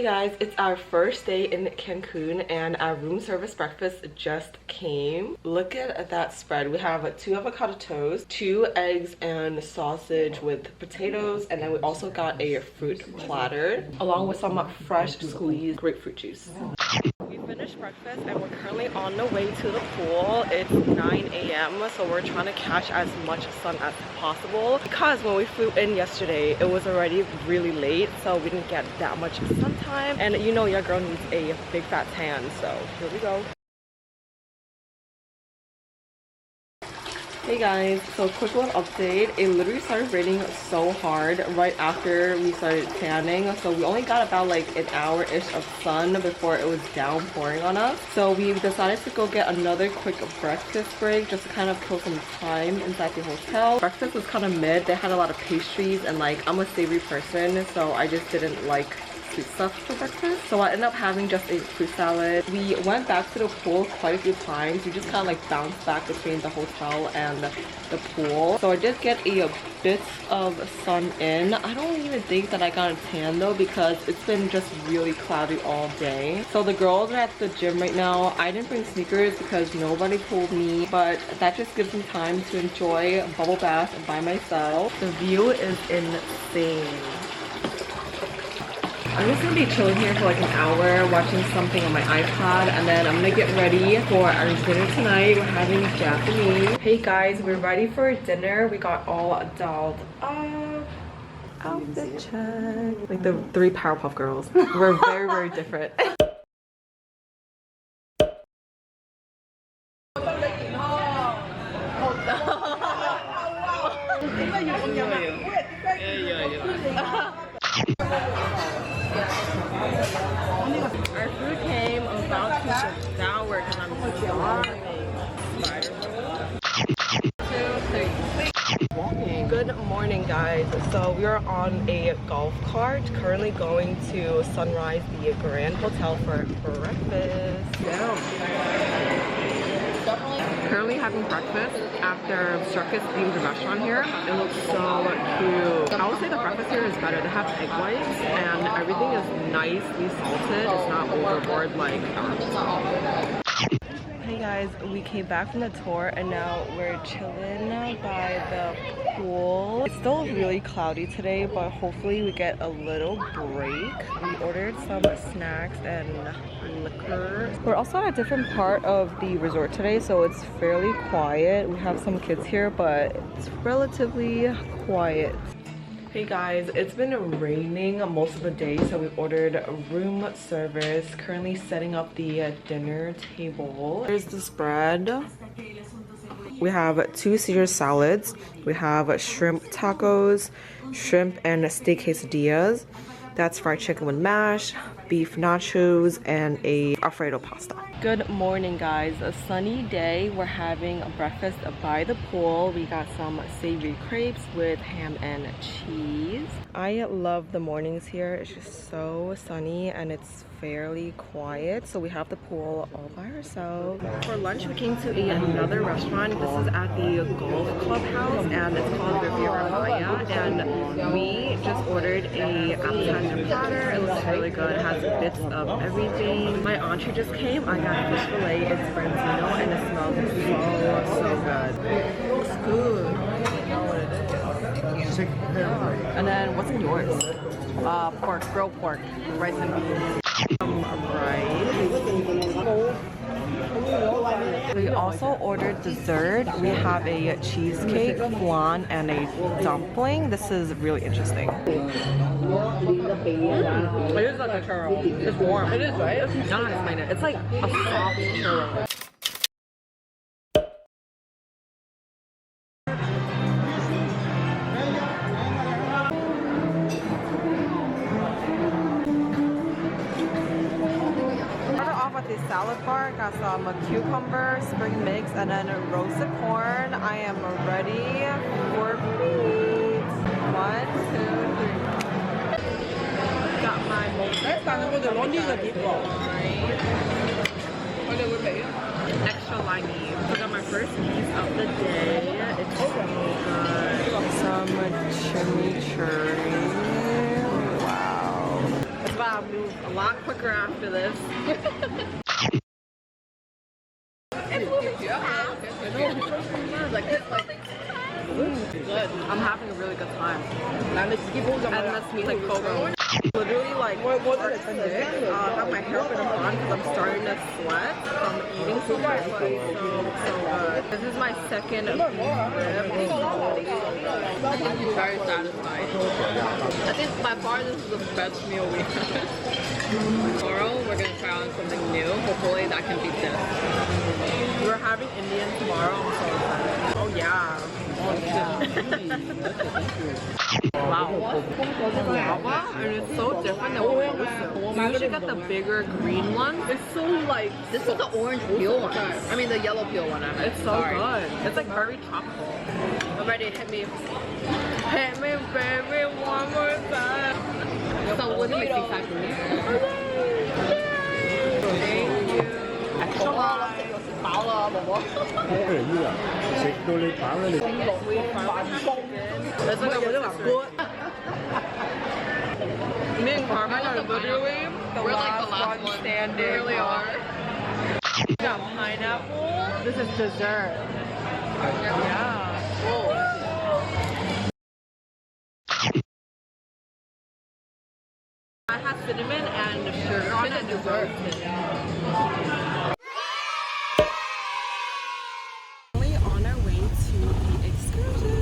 Hey guys, it's our first day in Cancun and our room service breakfast just came. Look at that spread. We have 2 avocado toast, 2 eggs and sausage with potatoes, and then we also got a fruit platter along with some fresh squeezed grapefruit juice. We finished breakfast and we're currently on the way to the pool. It's 9 a.m. so we're trying to catch as much sun as possible because when we flew in yesterday it was already really late, so we didn't get that much sun time, and you know your girl needs a big fat tan, so here we go. Hey guys, so quick little update. It literally started raining so hard right after we started tanning, so we only got about like an hour-ish of sun before it was downpouring on us. So we decided to go get another quick breakfast break just to kind of kill some time inside the hotel. Breakfast was kind of mid. They had a lot of pastries and like I'm a savory person, so I just didn't like sweet stuff for breakfast, so I ended up having just a fruit salad. We went back to the pool quite a few times. We just kind of like bounced back between the hotel and the pool, so I did get a bit of sun in. I don't even think that I got a tan though because it's been just really cloudy all day. So the girls are at the gym right now. I didn't bring sneakers because nobody told me, but that just gives me time to enjoy a bubble bath by myself. The view is insane. I'm just gonna be chilling here for like an hour watching something on my iPad, and then I'm gonna get ready for our dinner tonight. We're having Japanese. Hey guys, we're ready for dinner. We got all dolled up. Outfit check. Like the 3 Powerpuff Girls. We're very, very different. Our food came about to get downward because I'm starving. Spider roll. 2, 3. Good morning guys. So we are on a golf cart currently going to Sunrise the Grand Hotel for breakfast. Currently having breakfast after Circus being the restaurant here. It looks so cute. I would say the breakfast here is better. They have egg whites and everything is nicely salted. It's not overboard like ours. Hey guys, we came back from the tour and now we're chilling by the pool. It's still really cloudy today, but hopefully we get a little break. We ordered some snacks and liquor. We're also at a different part of the resort today, so it's fairly quiet. We have some kids here, but it's relatively quiet. Hey guys, it's been raining most of the day, so we ordered room service. Currently setting up the dinner table. Here's the spread. We have 2 Caesar salads. We have shrimp tacos, shrimp and steak quesadillas. That's fried chicken with mash, beef nachos, and a Alfredo pasta. Good morning guys, a sunny day. We're having a breakfast by the pool. We got some savory crepes with ham and cheese. I love the mornings here. It's just so sunny and it's fairly quiet, so we have the pool all by ourselves. For lunch we came to another restaurant. This is at the golf clubhouse and it's called Riviera Maya, and we just ordered a appetizer platter. It looks really good. It has bits of everything. My entree just came. I got fish fillet. It's branzino and it smells so good. Looks good. I don't know what it is. And then what's in yours? Pork, grilled pork, rice and beans. We also ordered dessert. We have a cheesecake, flan, and a dumpling. This is really interesting. It is like a churro. It's warm. It is, right? I don't know how to explain it. It's like a soft churro. The salad bar, got some cucumber, spring mix, and then roasted corn. I am ready for meat. 1, 2, 3. Got my extra limey. I got my first piece of the day. It's so good. Some chimichurri. Wow. It's about gotta move a lot quicker after this. I'm having a really good time. And this means like Kogo. Literally like I have my hair up in a bun because I'm starting to sweat from eating so much. So good. This is my second rib. Very satisfied. I think by far this is the best meal we have. Tomorrow we're gonna try on something new. Hopefully that can beat this. We're having Indian tomorrow. I'm so excited. Oh yeah. Wow. Lava, and it's so different than what we usually get the bigger green one. It's so like this is the orange peel one. I mean the yellow peel one. It's so good. It's like very tropical. Already hit me, baby, one more time. So what do you think? Thank you. Me and Carmen are literally the last one standing. We really are. We got pineapple. This is dessert. Yeah. Whoa. I have cinnamon and sugar on it. Dessert. On our way to the excursion.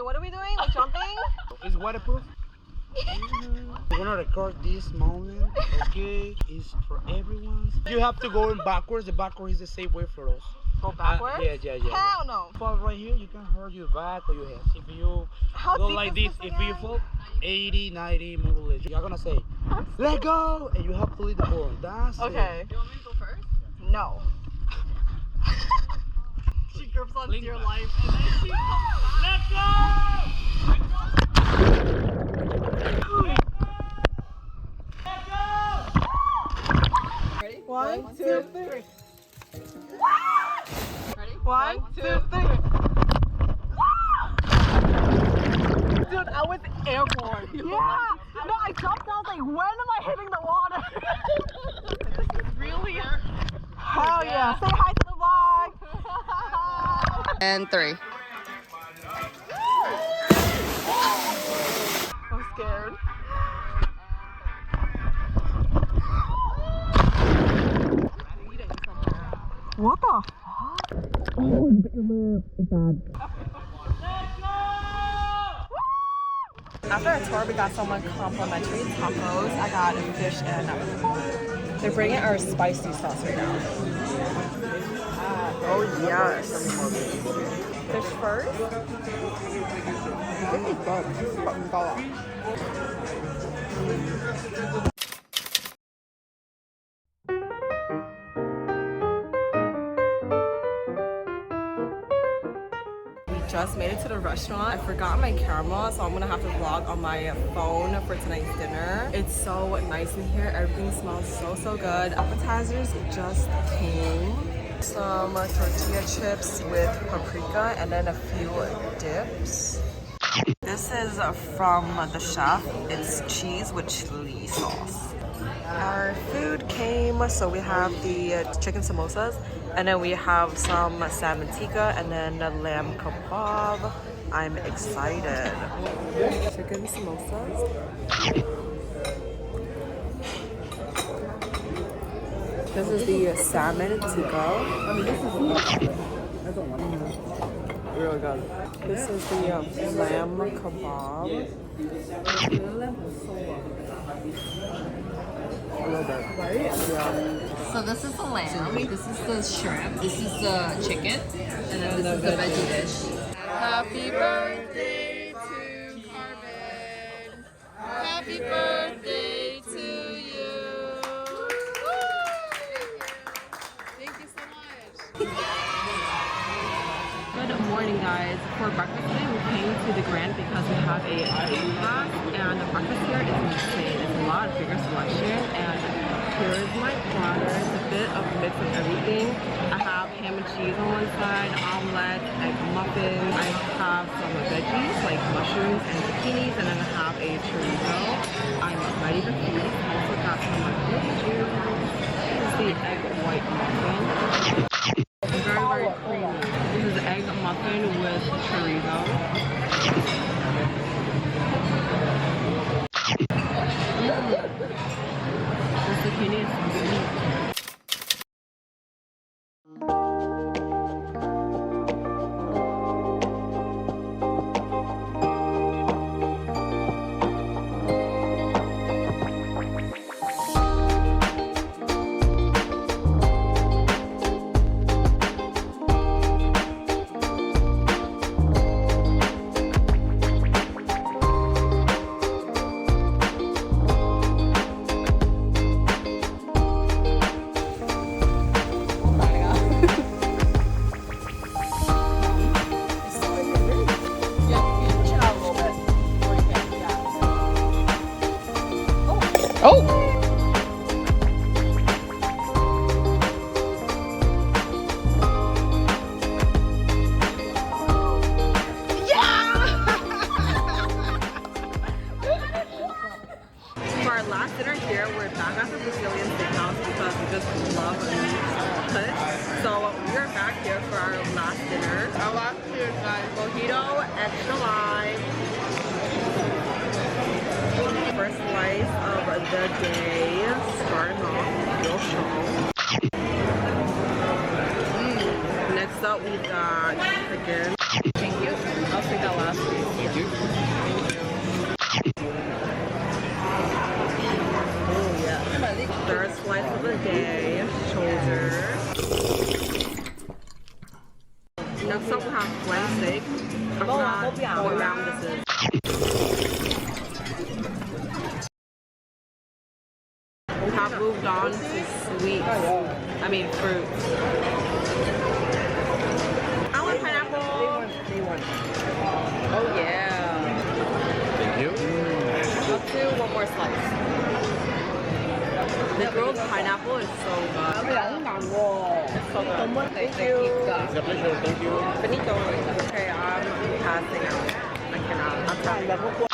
What are we doing? We're jumping? It's waterproof. We're gonna record this moment, okay? It's for everyone. You have to go in backwards. The backwards is the safe way for us. Go backwards? Yeah. Hell no. Fall right here, you can hurt your back or your head. If you go like this, if you fall 80, 90, move a little. You're gonna say, let go! And you have to lead the board. That's okay. it. You want me to go first? No. She grips on your life and then she comes back. Let go! Ready? 1, 2, 3. Ready? 1, 2, 3. Dude, I was airborne. Yeah. No, I jumped. I was like, when am I hitting the water? This is really. Hell yeah. Say hi to the vlog. And 3. I'm scared. What the fuck? Oh, you bit your lip. It's bad. After our tour, we got some complimentary tacos. I got fish and pork. They're bringing our spicy sauce right now. Oh yes. Fish first. Just made it to the restaurant. I forgot my camera, so I'm gonna have to vlog on my phone for tonight's dinner. It's so nice in here. Everything smells so good. Appetizers just came. Some tortilla chips with paprika and then a few dips. This is from the chef. It's cheese with chili sauce. Our food came, so we have the chicken samosas, and then we have some salmon tikka, and then the lamb kebab. I'm excited. Chicken samosas. This is the salmon tikka. I mean, this is really good. This is the lamb kebab. Right? Yeah. So this is the lamb, this is the shrimp, this is the chicken, and then this is the veggie dish. Happy birthday to Carmen. Happy birthday to you. guys, for breakfast today we came to the Grand because we have a cooking class, and the breakfast here is insane. It's a lot bigger selection, and here is my platter. It's a bit of a mix of everything. I have ham and cheese on one side, omelet, egg muffins. I have some veggies like mushrooms and zucchinis, and then I have a chorizo. I'm ready to feast. I also got some like cheese. This is the egg white muffin. Very, very creamy. This is egg muffin with chorizo. The zucchini is so sweet. Last dinner here, we're back at the Brazilian steakhouse because we just love meat cut. So we are back here for our last dinner. Our last dinner, guys, mojito, extra lime. First slice of the day, starting off real strong. Next up, we got chicken. Thank you. I'll take that last piece. Thank you. Third slice of the day, shoulder. Next up we have blend steak. I forgot what round this is. We have moved on to sweets. I mean fruits. I want pineapple. Oh yeah. Thank you. Let's do one more slice. The grilled pineapple is so good. It's so good. Thank you. It's a pleasure. Thank you. Benito. Okay, I'm passing out. I cannot. I'm sorry.